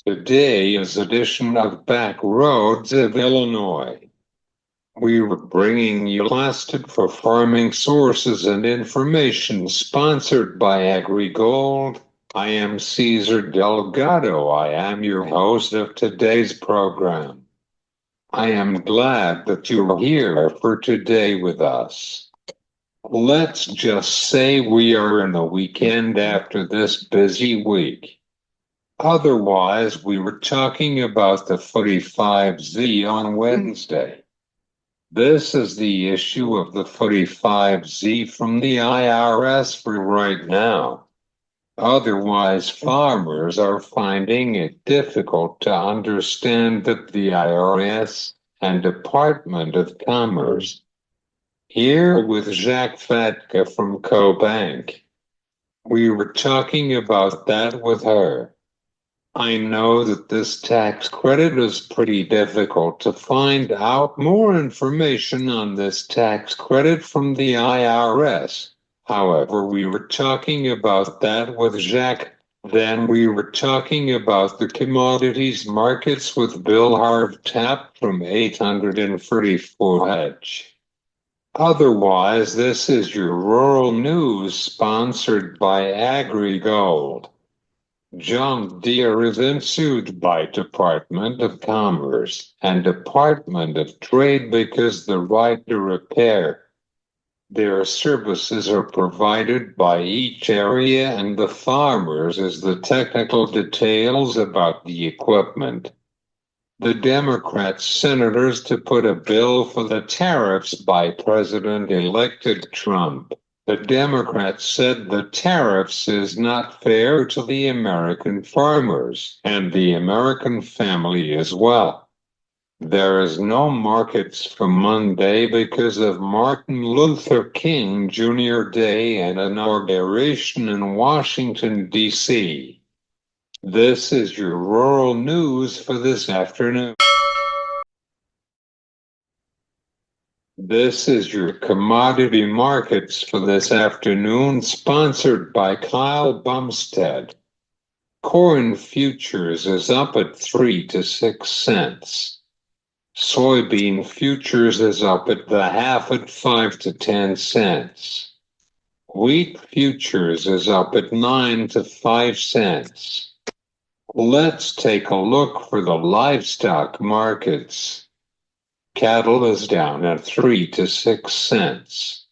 Today is edition of Back Roads of Illinois. We were bringing you lasted for farming sources and information sponsored by AgriGold. I am Cesar Delgado. I am your host of today's program. I am glad that you're here for today with us. Let's just say we are in the weekend after this busy week. Otherwise, we were talking about the 45Z on Wednesday. This is the issue of the 45Z from the IRS for right now. Otherwise, farmers are finding it difficult to understand that the IRS and Department of Commerce. Here with Jacque Fatka from CoBank. We were talking about that with her. I know that this tax credit is pretty difficult to find out more information on this tax credit from the IRS. However, we were talking about that with Jacque. Then we were talking about the commodities markets with Bill Havtape from 834 Hedge. Otherwise, this is your rural news sponsored by AgriGold. John Deere is sued by Department of Commerce and Department of Trade because the right to repair their services are provided by each area and the farmers is the technical details about the equipment. The Democrat senators to put a bill for the tariffs by President-elect Trump. The Democrats said the tariffs is not fair to the American farmers and the American family as well. There is no markets for Monday because of Martin Luther King Jr. Day and inauguration in Washington, D.C. This is your rural news for this afternoon. This is your commodity markets for this afternoon, sponsored by Kyle Bumstead. Corn futures is up at 3 to 6 cents. Soybean futures is up at the half at 5 to 10 cents. Wheat futures is up at 9 to 5 cents. Let's take a look for the livestock markets. Cattle is down at 3 to 6 cents.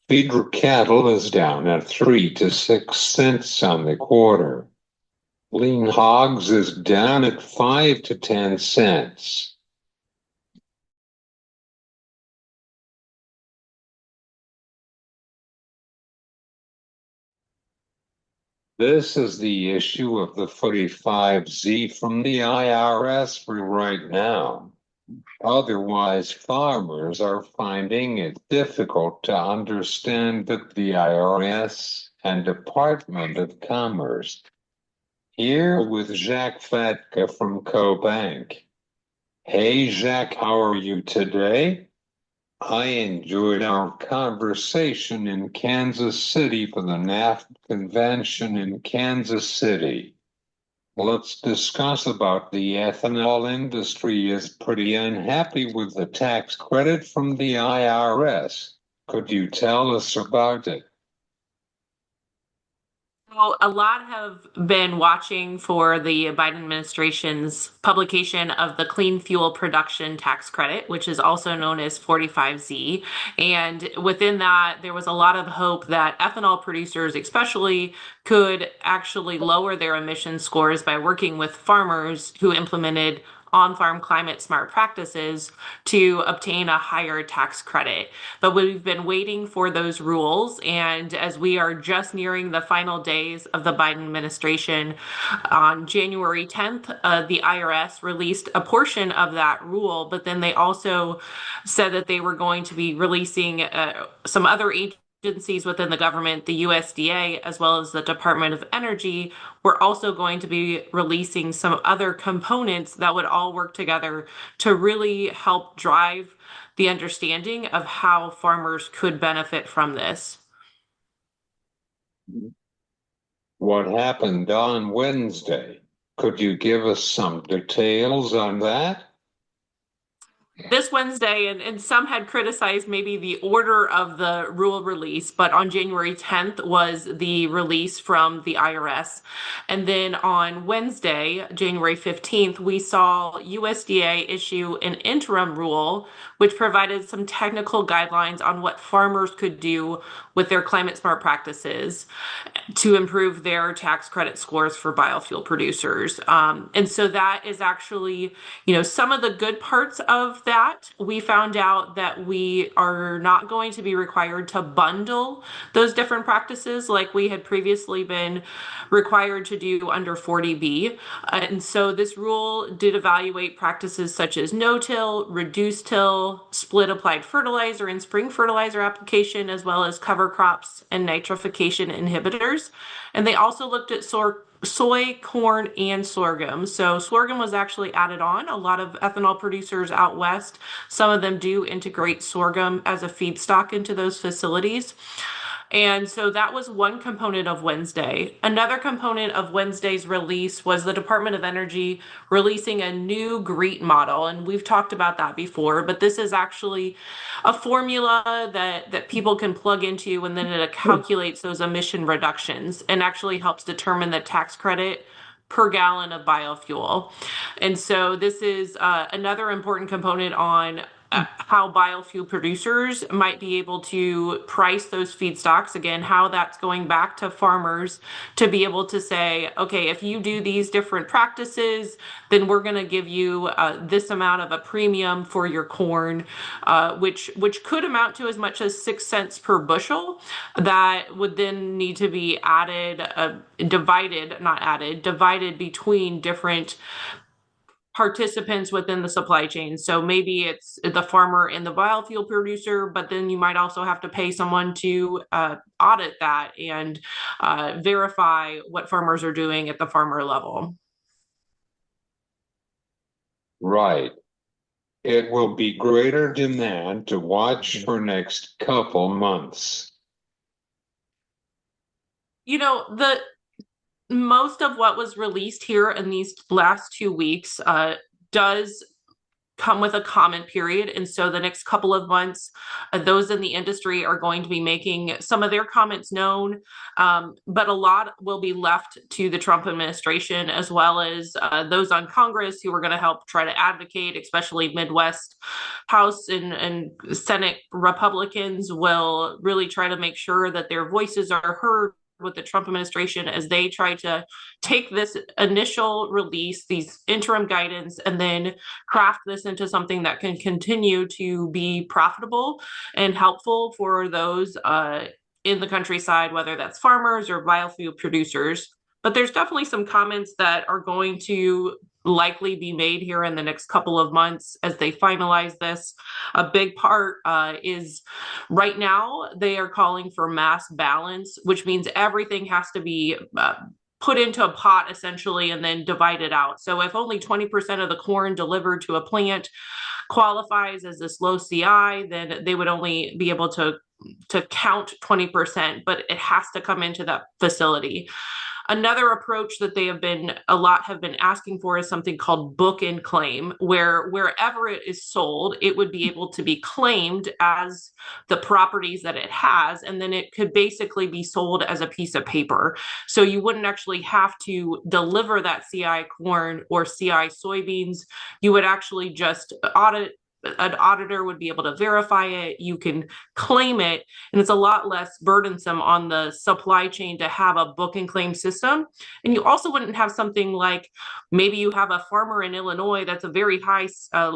Feeder cattle is down at 3 to 6 cents on the quarter. Lean hogs is down at 5 to 10 cents. This is the issue of the 45Z from the IRS for right now. Otherwise, farmers are finding it difficult to understand that the IRS and Department of Commerce. Here with Jacque Fatka from CoBank. Hey, Jacque, how are you today? I enjoyed our conversation in Kansas City for the NAFTA convention in Kansas City. Let's discuss about the ethanol industry is pretty unhappy with the tax credit from the IRS. Could you tell us about it? So a lot have been watching for the Biden administration's publication of the Clean Fuel Production Tax Credit, which is also known as 45Z. And within that, there was a lot of hope that ethanol producers, especially, could actually lower their emission scores by working with farmers who implemented on-farm climate smart practices to obtain a higher tax credit. But we've been waiting for those rules, and as we are just nearing the final days of the Biden administration, on January 10th, the IRS released a portion of that rule, but then they also said that they were going to be releasing some other agencies within the government, the USDA, as well as the Department of Energy, were also going to be releasing some other components that would all work together to really help drive the understanding of how farmers could benefit from this. What happened on Wednesday? Could you give us some details on that? This Wednesday, and some had criticized maybe the order of the rule release, but on January 10th was the release from the IRS. And then on Wednesday, January 15th, we saw USDA issue an interim rule, which provided some technical guidelines on what farmers could do with their climate smart practices to improve their tax credit scores for biofuel producers. And so that is actually, some of the good parts of that. We found out that we are not going to be required to bundle those different practices like we had previously been required to do under 40B. And so this rule did evaluate practices such as no-till, reduced till, split applied fertilizer and spring fertilizer application, as well as cover crops and nitrification inhibitors. And they also looked at soy, corn, and sorghum. So sorghum was actually added on. A lot of ethanol producers out west, some of them do integrate sorghum as a feedstock into those facilities. And so that was one component of Wednesday. Another component of Wednesday's release was the Department of Energy releasing a new GREET model. And we've talked about that before, but this is actually a formula that people can plug into, and then it calculates those emission reductions and actually helps determine the tax credit per gallon of biofuel. And so this is another important component on how biofuel producers might be able to price those feedstocks. Again, how that's going back to farmers to be able to say, okay, if you do these different practices, then we're going to give you this amount of a premium for your corn, which could amount to as much as 6 cents per bushel. That would then need to be divided between different participants within the supply chain. So maybe it's the farmer and the biofuel producer, but then you might also have to pay someone to audit that and verify what farmers are doing at the farmer level. Right. It will be greater demand to watch for next couple months. The most of what was released here in these last 2 weeks does come with a comment period. And so the next couple of months, those in the industry are going to be making some of their comments known, but a lot will be left to the Trump administration, as well as those on Congress who are going to help try to advocate, especially Midwest House and Senate Republicans will really try to make sure that their voices are heard with the Trump administration as they try to take this initial release, these interim guidance, and then craft this into something that can continue to be profitable and helpful for those in the countryside, whether that's farmers or biofuel producers. But there's definitely some comments that are going to likely be made here in the next couple of months as they finalize this. A big part is right now they are calling for mass balance, which means everything has to be put into a pot essentially and then divided out. So if only 20% of the corn delivered to a plant qualifies as this low CI, then they would only be able to count 20%, but it has to come into that facility. Another approach that have been asking for is something called book and claim, where wherever it is sold, it would be able to be claimed as the properties that it has, and then it could basically be sold as a piece of paper. So you wouldn't actually have to deliver that CI corn or CI soybeans. You would actually just an auditor would be able to verify it. You can claim it, and it's a lot less burdensome on the supply chain to have a book and claim system. And you also wouldn't have something like maybe you have a farmer in Illinois that's a very high,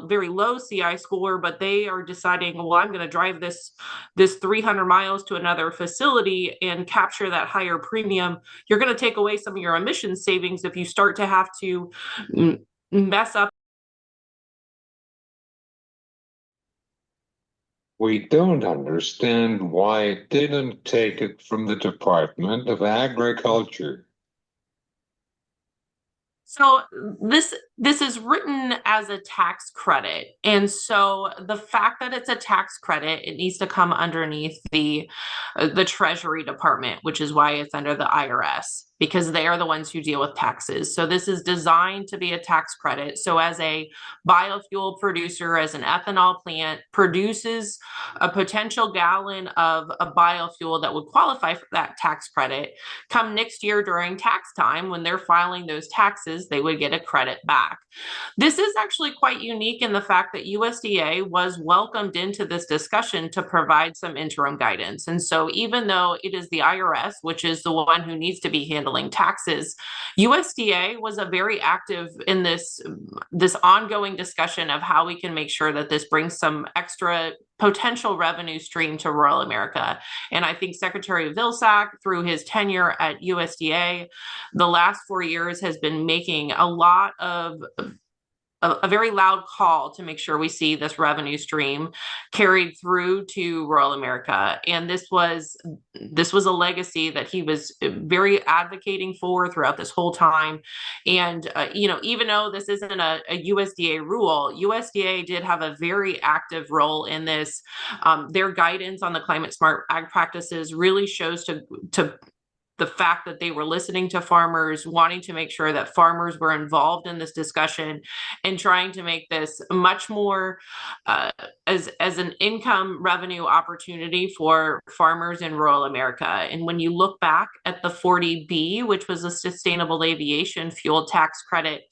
very low CI score, but they are deciding, well, I'm going to drive this 300 miles to another facility and capture that higher premium. You're going to take away some of your emission savings if you start to have to mess up. We don't understand why it didn't take it from the Department of Agriculture. So this This is written as a tax credit. And so the fact that it's a tax credit, it needs to come underneath the Treasury Department, which is why it's under the IRS, because they are the ones who deal with taxes. So this is designed to be a tax credit. So as a biofuel producer, as an ethanol plant produces a potential gallon of a biofuel that would qualify for that tax credit, come next year during tax time, when they're filing those taxes, they would get a credit back. This is actually quite unique in the fact that USDA was welcomed into this discussion to provide some interim guidance. And so, even though it is the IRS, which is the one who needs to be handling taxes, USDA was a very active in this ongoing discussion of how we can make sure that this brings some extra potential revenue stream to rural America. And I think Secretary Vilsack, through his tenure at USDA, the last 4 years has been making a lot of a very loud call to make sure we see this revenue stream carried through to rural America. And this was a legacy that he was very advocating for throughout this whole time. And even though this isn't a USDA rule, USDA did have a very active role in this. Their guidance on the climate smart ag practices really shows to the fact that they were listening to farmers, wanting to make sure that farmers were involved in this discussion, and trying to make this much more as an income revenue opportunity for farmers in rural America. And when you look back at the 40B, which was a sustainable aviation fuel tax credit,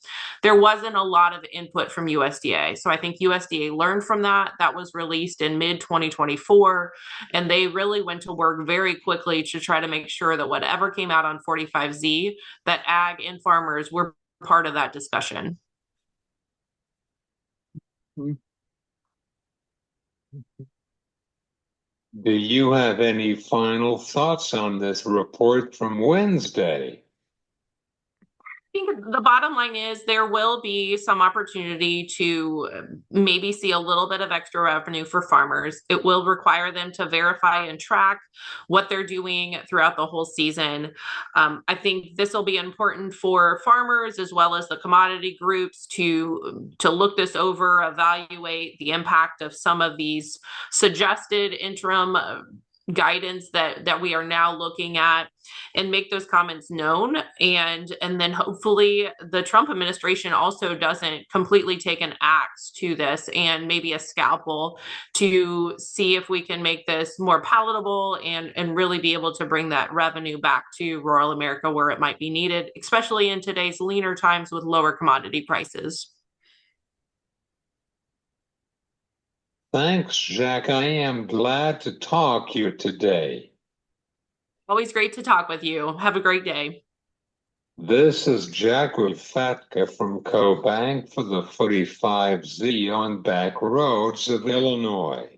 there wasn't a lot of input from USDA. So I think USDA learned from that. That was released in mid 2024, and they really went to work very quickly to try to make sure that whatever came out on 45Z, that ag and farmers were part of that discussion. Do you have any final thoughts on this report from Wednesday? I think the bottom line is there will be some opportunity to maybe see a little bit of extra revenue for farmers. It will require them to verify and track what they're doing throughout the whole season. I think this will be important for farmers as well as the commodity groups to look this over, evaluate the impact of some of these suggested interim guidance that we are now looking at, and make those comments known. And then hopefully the Trump administration also doesn't completely take an axe to this and maybe a scalpel to see if we can make this more palatable and really be able to bring that revenue back to rural America where it might be needed, especially in today's leaner times with lower commodity prices. Thanks, Jacque. I am glad to talk to you today. Always great to talk with you. Have a great day. This is Jacque Fatka from CoBank for the 45Z on back roads of Illinois.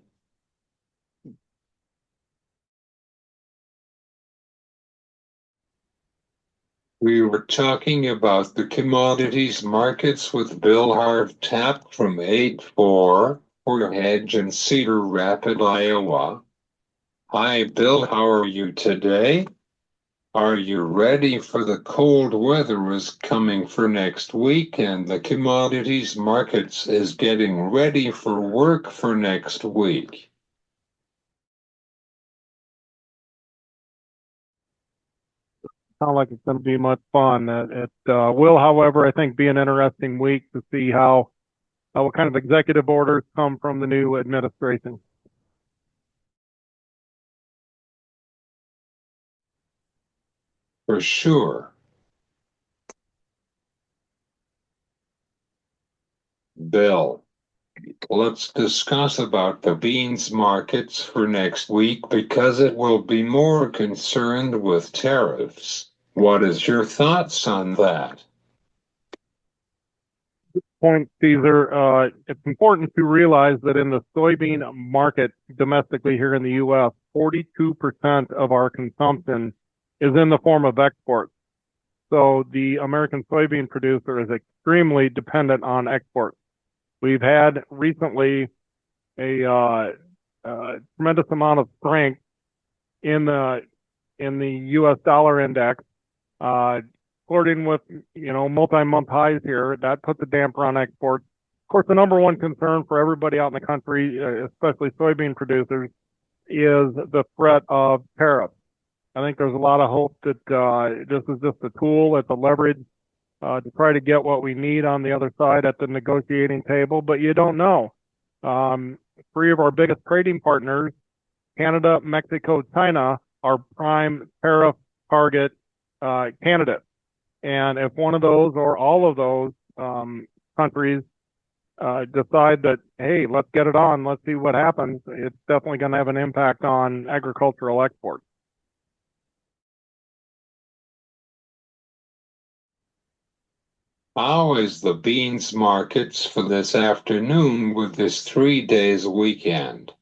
We were talking about the commodities markets with Bill Havtape from 8-4 for Hedge in Cedar Rapids, Iowa. Hi, Bill. How are you today? Are you ready for the cold weather is coming for next week, and the commodities markets is getting ready for work for next week? Sound like it's going to be much fun. It will, however, I think, be an interesting week to see what kind of executive orders come from the new administration. For sure. Bill, let's discuss about the beans markets for next week because it will be more concerned with tariffs. What is your thoughts on that? Point, Caesar, it's important to realize that in the soybean market domestically here in the U.S., 42% of our consumption is in the form of exports. So the American soybean producer is extremely dependent on exports. We've had recently a tremendous amount of strength in the U.S. dollar index. flirting with, multi-month highs here. That puts a damper on exports. Of course, the number one concern for everybody out in the country, especially soybean producers, is the threat of tariffs. I think there's a lot of hope that this is just a tool, it's a leverage to try to get what we need on the other side at the negotiating table, but you don't know. Three of our biggest trading partners, Canada, Mexico, China, are prime tariff target candidates. And if one of those or all of those countries decide that, hey, let's get it on, let's see what happens, it's definitely going to have an impact on agricultural exports. How is the beans markets for this afternoon with this 3 days weekend?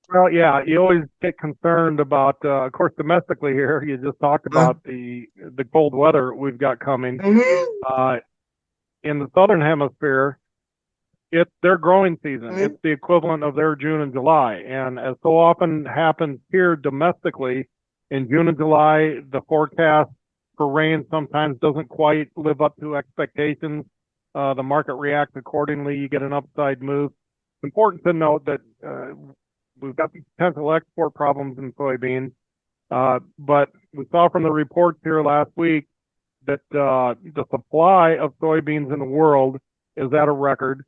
Well, yeah, you always get concerned about, of course, domestically here. You just talked about the cold weather we've got coming. In the southern hemisphere, it's their growing season. It's the equivalent of their June and July. And as so often happens here domestically, in June and July, the forecast for rain sometimes doesn't quite live up to expectations. The market reacts accordingly. You get an upside move. It's important to note that we've got some potential export problems in soybeans, but we saw from the reports here last week that the supply of soybeans in the world is at a record.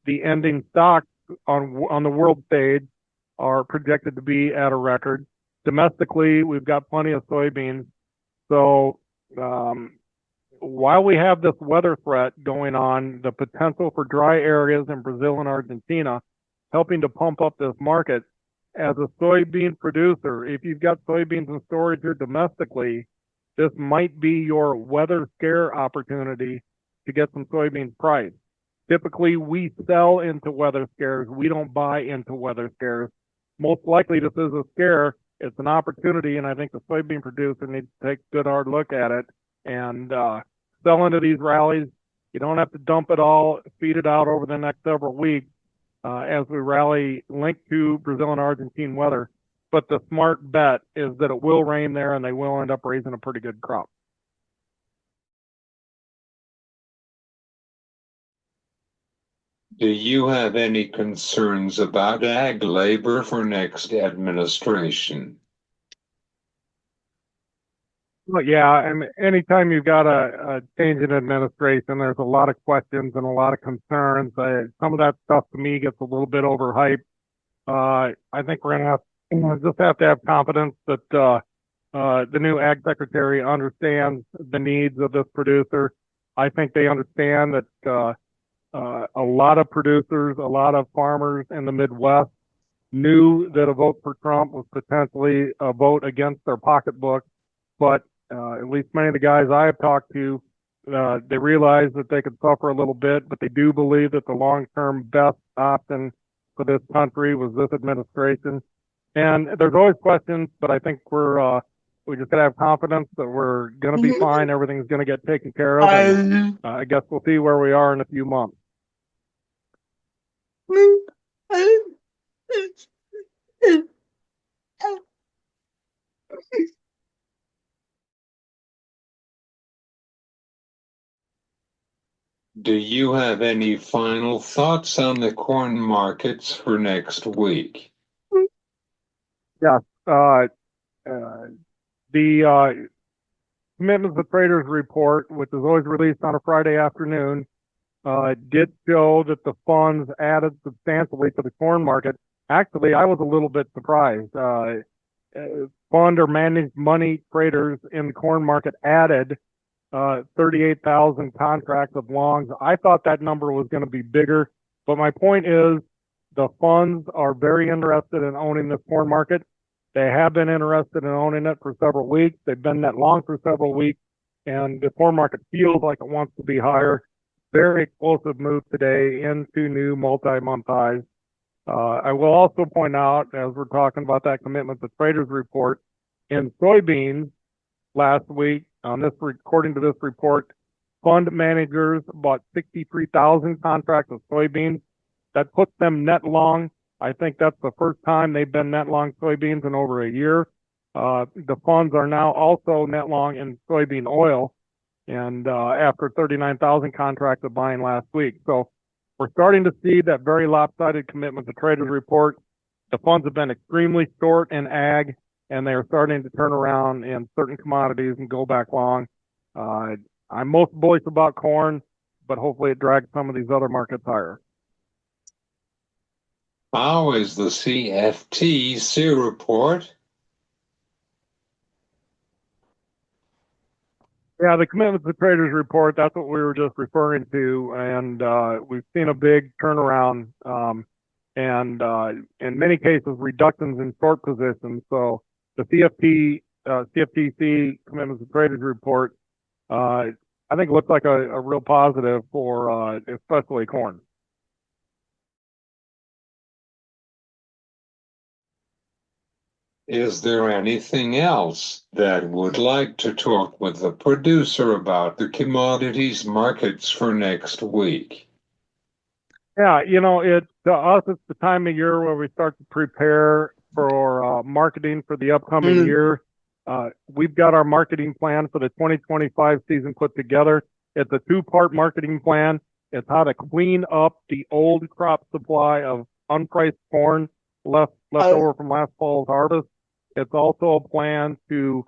The ending stocks on the world stage are projected to be at a record. Domestically, we've got plenty of soybeans. So while we have this weather threat going on, the potential for dry areas in Brazil and Argentina helping to pump up this market, as a soybean producer, if you've got soybeans in storage here domestically, this might be your weather scare opportunity to get some soybeans priced. Typically, we sell into weather scares. We don't buy into weather scares. Most likely, this is a scare. It's an opportunity, and I think the soybean producer needs to take a good hard look at it and sell into these rallies. You don't have to dump it all, feed it out over the next several weeks as we rally linked to Brazil and Argentine weather. But the smart bet is that it will rain there and they will end up raising a pretty good crop. Do you have any concerns about ag labor for next administration? Well, yeah, and anytime you've got a change in administration, there's a lot of questions and a lot of concerns. Some of that stuff to me gets a little bit overhyped. I think we're going to just have to have confidence that the new ag secretary understands the needs of this producer. I think they understand that a lot of producers, a lot of farmers in the Midwest knew that a vote for Trump was potentially a vote against their pocketbook, but at least many of the guys I have talked to, they realize that they could suffer a little bit, but they do believe that the long-term best option for this country was this administration. And there's always questions, but I think we just gotta have confidence that we're gonna be fine. Everything's gonna get taken care of. And, I guess we'll see where we are in a few months. Do you have any final thoughts on the corn markets for next week? Yeah. The Commitments of Traders report, which is always released on a Friday afternoon, did show that the funds added substantially to the corn market. Actually, I was a little bit surprised. Fund or managed money traders in the corn market added 38,000 contracts of longs. I thought that number was going to be bigger, but my point is the funds are very interested in owning this corn market. They have been interested in owning it for several weeks. They've been net long for several weeks, and the corn market feels like it wants to be higher. Very explosive move today into new multi-month highs. I will also point out, as we're talking about that Commitment to Traders report, in soybeans last week, according to this report, fund managers bought 63,000 contracts of soybeans. That puts them net long. I think that's the first time they've been net long soybeans in over a year. The funds are now also net long in soybean oil, and after 39,000 contracts of buying last week. So we're starting to see that very lopsided commitment to traders report. The funds have been extremely short in ag, and they are starting to turn around in certain commodities and go back long. I'm most bullish about corn, but hopefully it drags some of these other markets higher. How is the CFTC report? Yeah, the commitment to traders report, that's what we were just referring to. And we've seen a big turnaround and in many cases, reductions in short positions. So the CFTC commitment to traders report, I think looks like a real positive for especially corn. Is there anything else that would like to talk with the producer about the commodities markets for next week? Yeah, to us, it's the time of year where we start to prepare for marketing for the upcoming year. We've got our marketing plan for the 2025 season put together. It's a two-part marketing plan. It's how to clean up the old crop supply of unpriced corn left over from last fall's harvest. It's also a plan to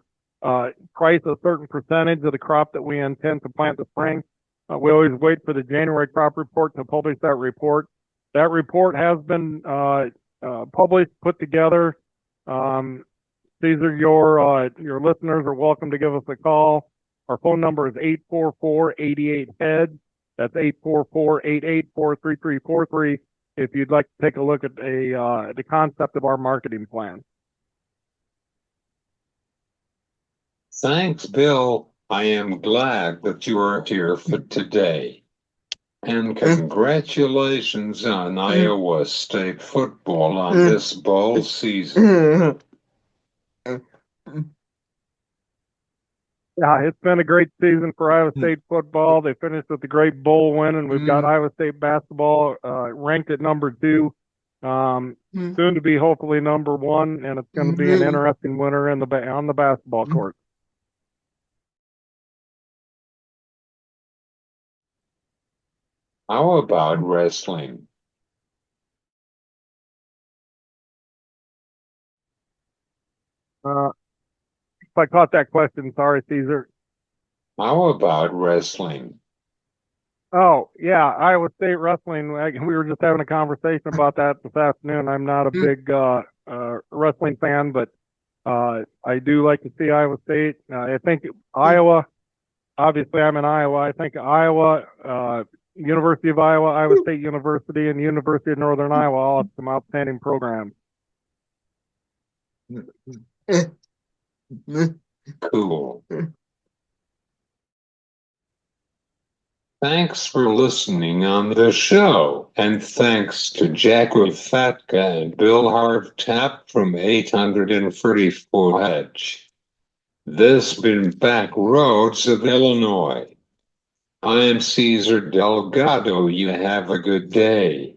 price a certain percentage of the crop that we intend to plant this spring. We always wait for the January crop report to publish that report. That report has been published, put together. Caesar, your listeners are welcome to give us a call. Our phone number is 844-88-HEAD. That's 844-884-3343 if you'd like to take a look at the concept of our marketing plan. Thanks, Bill. I am glad that you are here for today. And congratulations on Iowa State football on this bowl season. Yeah, it's been a great season for Iowa State football. They finished with a great bowl win, and we've got Iowa State basketball ranked at number 2. Soon to be hopefully number 1, and it's going to be an interesting winter on the basketball court. How about wrestling? If I caught that question, sorry, Caesar. How about wrestling? Oh, yeah, Iowa State wrestling. We were just having a conversation about that this afternoon. I'm not a big wrestling fan, but I do like to see Iowa State. I think Iowa, obviously I'm in Iowa. I think Iowa, University of Iowa, Iowa State University, and University of Northern Iowa all have some outstanding programs. Cool. Thanks for listening on the show, and thanks to Jacque Fatka and Bill Havtape from 834 Hedge. This been Back Roads of Illinois. I'm Cesar Delgado. You have a good day.